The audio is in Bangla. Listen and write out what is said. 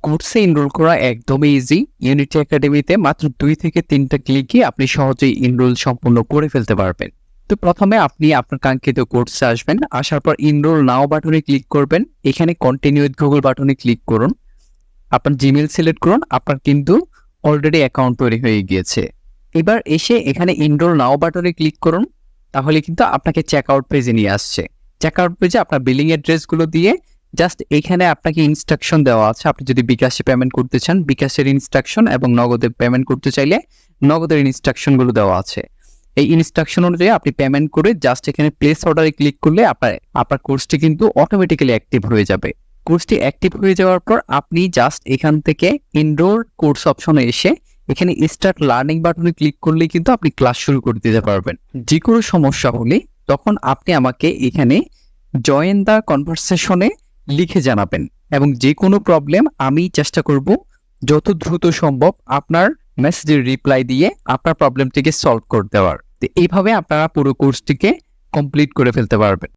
কোর্সে এনরোল করা একদমই ইজি। ইউনিটি একাডেমিতে মাত্র 2 থেকে 3টা ক্লিকে আপনি সহজেই এনরোল সম্পূর্ণ করে ফেলতে পারবেন। তো প্রথমে আপনি আপনার কাঙ্ক্ষিত কোর্সে আসবেন। আসার পর এনরোল নাও বাটনে ক্লিক করবেন। এখানে কন্টিনিউ উইথ গুগল বাটনে ক্লিক করুন। আপনার জিমেইল সিলেক্ট করুন। আপনার কিন্তু অলরেডি অ্যাকাউন্ট তৈরি হয়ে গিয়েছে। এবার এসে এখানে এনরোল নাও বাটনে ক্লিক করুন। তাহলে কিন্তু আপনাকে চেকআউট পেজে নিয়ে আসছে। চেকআউট পেজে আপনার বিলিং অ্যাড্রেসগুলো দিয়ে জাস্ট এখানে আপনাকে ইনস্ট্রাকশন দেওয়া আছে। আপনি যদি বিকাশে পেমেন্ট করতে চান বিকাশের ইনস্ট্রাকশন এবং নগদে পেমেন্ট করতে চাইলে নগদের ইনস্ট্রাকশনগুলো দেওয়া আছে। এই ইনস্ট্রাকশন অনুযায়ী আপনি পেমেন্ট করে জাস্ট এখানে প্লেস অর্ডারে ক্লিক করলে আপনার কোর্সটি কিন্তু অটোমেটিক্যালি অ্যাক্টিভ হয়ে যাবে। কোর্সটি অ্যাক্টিভ হয়ে যাওয়ার পর আপনি জাস্ট এখান থেকে এনরোল কোর্স অপশনে এসে এখানে স্টার্ট লার্নিং বাটনে ক্লিক করলে কিন্তু আপনি ক্লাস শুরু করে দিতে পারবেন। যে কোনো সমস্যা হলে তখন আপনি আমাকে এখানে জয়েন দ্য কনভারসেশনে লিখে জানাবেন এবং যে কোনো প্রবলেম আমি চেষ্টা করব যত দ্রুত সম্ভব আপনার মেসেজের রিপ্লাই দিয়ে আপনার প্রবলেমটিকে সলভ করে দেওয়ার। তো এইভাবে আপনারা পুরো কোর্সটিকে কমপ্লিট করে ফেলতে পারবেন।